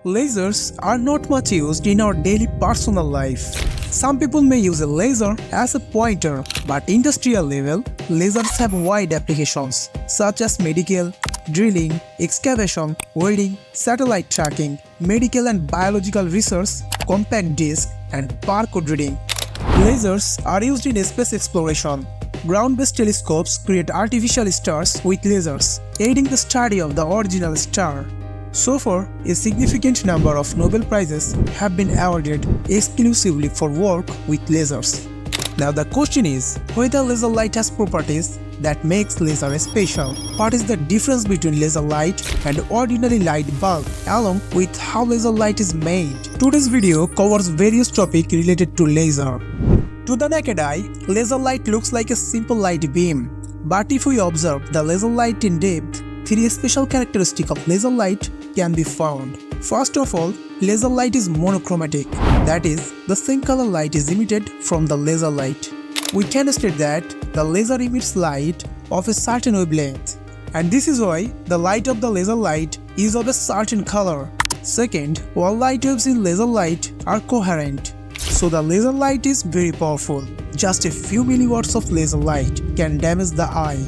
Lasers are not much used in our daily personal life. Some people may use a laser as a pointer, but industrial level, lasers have wide applications such as medical, drilling, excavation, welding, satellite tracking, medical and biological research, compact disc, and barcode reading. Lasers are used in space exploration. Ground-based telescopes create artificial stars with lasers, aiding the study of the original star. So far, a significant number of Nobel Prizes have been awarded exclusively for work with lasers. Now the question is, whether laser light has properties that makes laser special. What is the difference between laser light and ordinary light bulb, along with how laser light is made? Today's video covers various topics related to laser. To the naked eye, laser light looks like a simple light beam. But if we observe the laser light in depth, three special characteristics of laser light can be found. First of all, laser light is monochromatic. That is, the same color light is emitted from the laser light. We can state that the laser emits light of a certain wavelength, and this is why the light of the laser light is of a certain color. Second, all light waves in laser light are coherent, so the laser light is very powerful. Just a few milliwatts of laser light can damage the eye.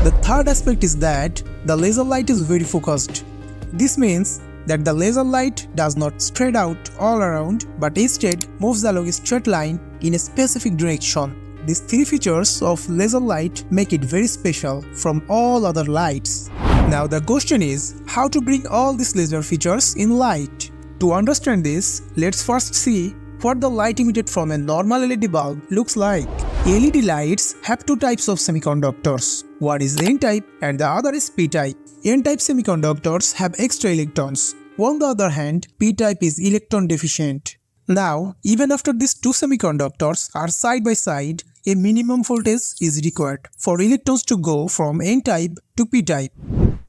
The third aspect is that the laser light is very focused. This means that the laser light does not spread out all around, but instead moves along a straight line in a specific direction. These three features of laser light make it very special from all other lights. Now the question is, how to bring all these laser features in light? To understand this, let's first see what the light emitted from a normal LED bulb looks like. LED lights have two types of semiconductors. One is N-type and the other is P-type. N-type semiconductors have extra electrons. On the other hand, P-type is electron deficient. Now, even after these two semiconductors are side by side, a minimum voltage is required for electrons to go from N-type to P-type.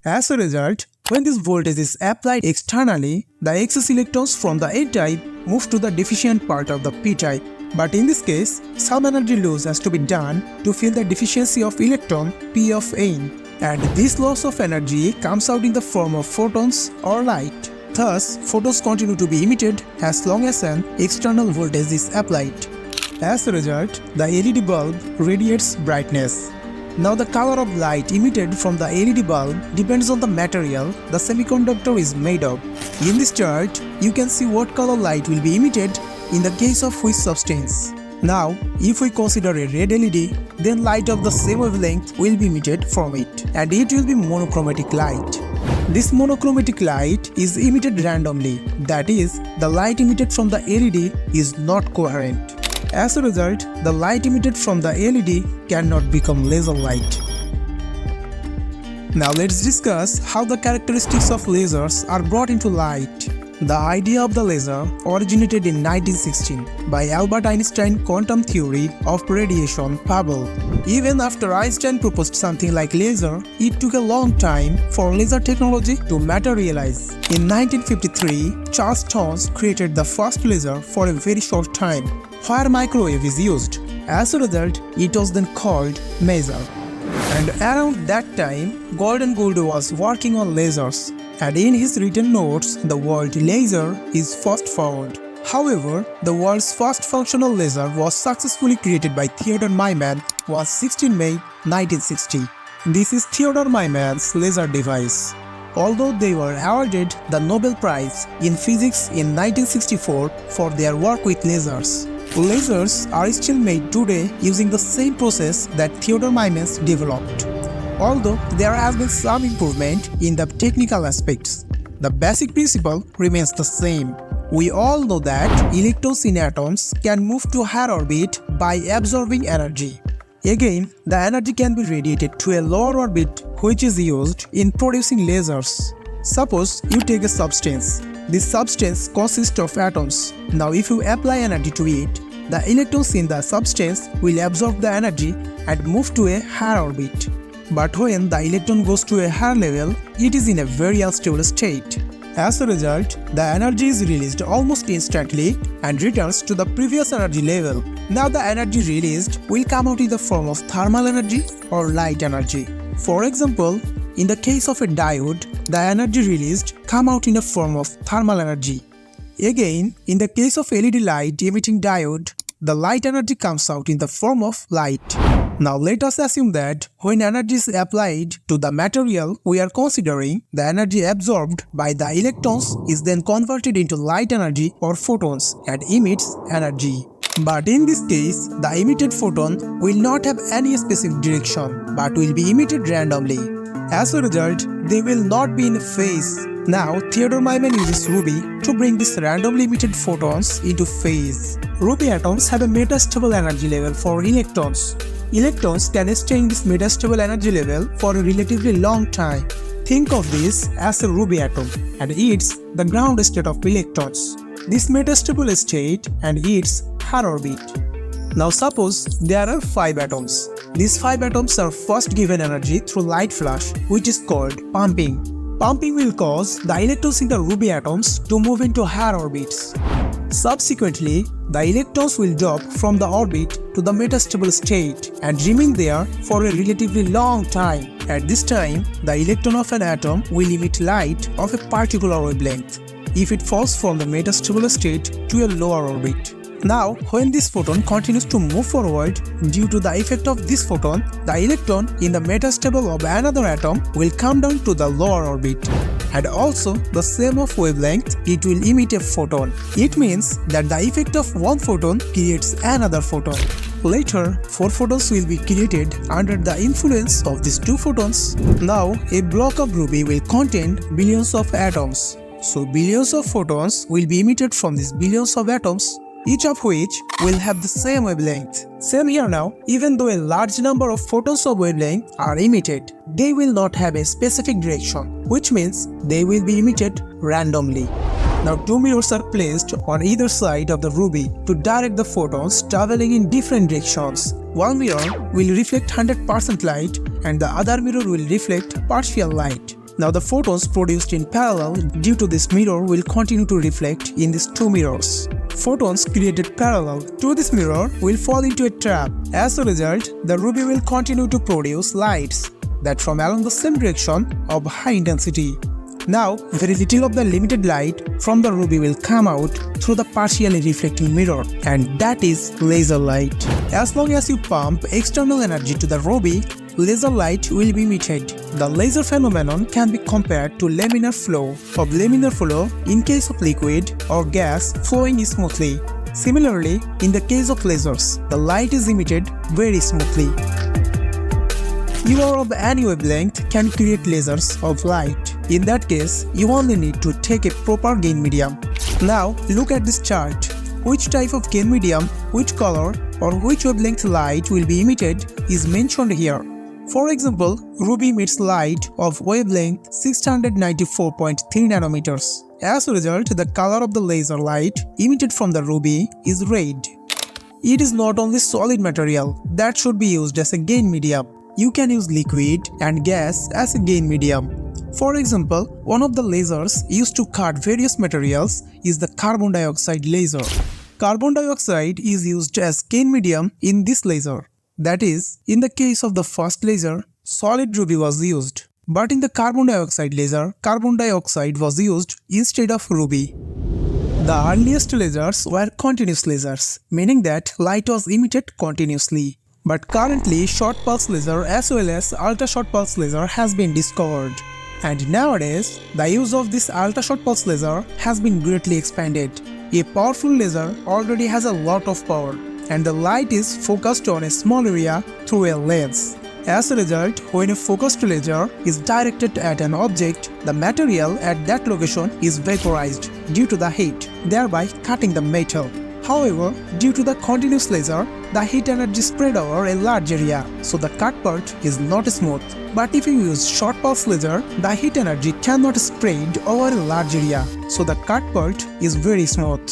As a result, when this voltage is applied externally, the excess electrons from the N-type move to the deficient part of the P-type. But in this case, some energy loss has to be done to fill the deficiency of electron P of N. And this loss of energy comes out in the form of photons or light. Thus, photons continue to be emitted as long as an external voltage is applied. As a result, the LED bulb radiates brightness. Now the color of light emitted from the LED bulb depends on the material the semiconductor is made of. In this chart, you can see what color light will be emitted in the case of which substance. Now, if we consider a red LED, then light of the same wavelength will be emitted from it, and it will be monochromatic light. This monochromatic light is emitted randomly, that is, the light emitted from the LED is not coherent. As a result, the light emitted from the LED cannot become laser light. Now let's discuss how the characteristics of lasers are brought into light. The idea of the laser originated in 1916 by Albert Einstein quantum theory of radiation bubble. Even after Einstein proposed something like laser, it took a long time for laser technology to materialize. In 1953, Charles Townes created the first laser for a very short time, where microwave is used. As a result, it was then called maser. And around that time, Gordon Gould was working on lasers, and in his written notes, the word laser is first found. However, the world's first functional laser was successfully created by Theodore Maiman on 16 May 1960. This is Theodore Maiman's laser device. Although they were awarded the Nobel Prize in Physics in 1964 for their work with lasers. Lasers are still made today using the same process that Theodore Maiman developed. Although there has been some improvement in the technical aspects, the basic principle remains the same. We all know that electrons in atoms can move to higher orbit by absorbing energy. Again, the energy can be radiated to a lower orbit, which is used in producing lasers. Suppose you take a substance. This substance consists of atoms. Now if you apply energy to it, the electrons in the substance will absorb the energy and move to a higher orbit. But when the electron goes to a higher level, it is in a very unstable state. As a result, the energy is released almost instantly and returns to the previous energy level. Now the energy released will come out in the form of thermal energy or light energy. For example, in the case of a diode, the energy released come out in a form of thermal energy. Again, in the case of LED light emitting diode, the light energy comes out in the form of light. Now let us assume that when energy is applied to the material we are considering, the energy absorbed by the electrons is then converted into light energy or photons and emits energy. But in this case, the emitted photon will not have any specific direction but will be emitted randomly. As a result, they will not be in a phase. Now, Theodore Myman uses ruby to bring these randomly emitted photons into phase. Ruby atoms have a metastable energy level for electrons. Electrons can stay in this metastable energy level for a relatively long time. Think of this as a ruby atom, and it's the ground state of electrons. This metastable state and its Higher orbit. Now suppose there are 5 atoms. These 5 atoms are first given energy through light flash, which is called pumping. Pumping will cause the electrons in the ruby atoms to move into higher orbits. Subsequently, the electrons will drop from the orbit to the metastable state and remain there for a relatively long time. At this time, the electron of an atom will emit light of a particular wavelength if it falls from the metastable state to a lower orbit. Now, when this photon continues to move forward, due to the effect of this photon, the electron in the metastable of another atom will come down to the lower orbit. And also, the same of wavelength, it will emit a photon. It means that the effect of one photon creates another photon. Later, 4 photons will be created under the influence of these 2 photons. Now, a block of ruby will contain billions of atoms. So, billions of photons will be emitted from these billions of atoms, each of which will have the same wavelength. Same here now, even though a large number of photons of wavelength are emitted, they will not have a specific direction, which means they will be emitted randomly. Now 2 mirrors are placed on either side of the ruby to direct the photons traveling in different directions. One mirror will reflect 100% light and the other mirror will reflect partial light. Now the photons produced in parallel due to this mirror will continue to reflect in these 2 mirrors. Photons created parallel to this mirror will fall into a trap. As a result, the ruby will continue to produce lights that from along the same direction of high intensity. Now, very little of the limited light from the ruby will come out through the partially reflecting mirror, and that is laser light. As long as you pump external energy to the ruby, laser light will be emitted. The laser phenomenon can be compared to laminar flow. Of laminar flow in case of liquid or gas flowing smoothly. Similarly, in the case of lasers, the light is emitted very smoothly. Mirror of any wavelength can create lasers of light. In that case, you only need to take a proper gain medium. Now, look at this chart. Which type of gain medium, which color, or which wavelength light will be emitted is mentioned here. For example, ruby emits light of wavelength 694.3 nanometers. As a result, the color of the laser light emitted from the ruby is red. It is not only solid material that should be used as a gain medium. You can use liquid and gas as a gain medium. For example, one of the lasers used to cut various materials is the carbon dioxide laser. Carbon dioxide is used as gain medium in this laser. That is, in the case of the first laser, solid ruby was used. But in the carbon dioxide laser, carbon dioxide was used instead of ruby. The earliest lasers were continuous lasers, meaning that light was emitted continuously. But currently, short pulse laser as well as ultra short pulse laser has been discovered. And nowadays, the use of this ultra short pulse laser has been greatly expanded. A powerful laser already has a lot of power, and the light is focused on a small area through a lens. As a result, when a focused laser is directed at an object, the material at that location is vaporized due to the heat, thereby cutting the metal. However, due to the continuous laser, the heat energy spread over a large area, so the cut part is not smooth. But if you use short pulse laser, the heat energy cannot spread over a large area, so the cut part is very smooth.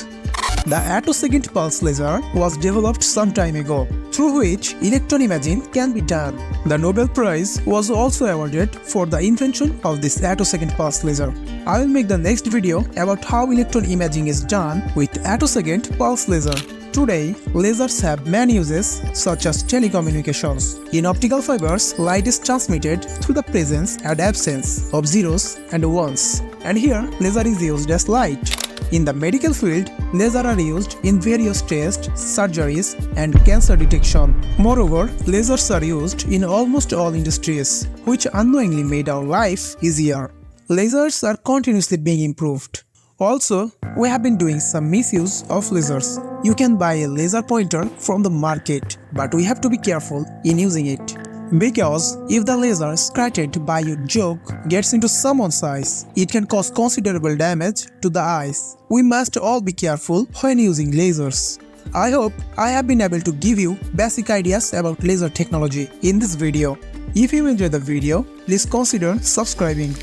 The attosecond pulse laser was developed some time ago, through which electron imaging can be done. The Nobel Prize was also awarded for the invention of this attosecond pulse laser. I will make the next video about how electron imaging is done with attosecond pulse laser. Today, lasers have many uses such as telecommunications. In optical fibers, light is transmitted through the presence and absence of zeros and ones. And here, laser is used as light. In the medical field, lasers are used in various tests, surgeries, and cancer detection. Moreover, lasers are used in almost all industries, which unknowingly made our life easier. Lasers are continuously being improved. Also, we have been doing some misuse of lasers. You can buy a laser pointer from the market, but we have to be careful in using it. Because if the laser scratched by your joke gets into someone's eyes, it can cause considerable damage to the eyes. We must all be careful when using lasers. I hope I have been able to give you basic ideas about laser technology in this video. If you enjoyed the video, please consider subscribing.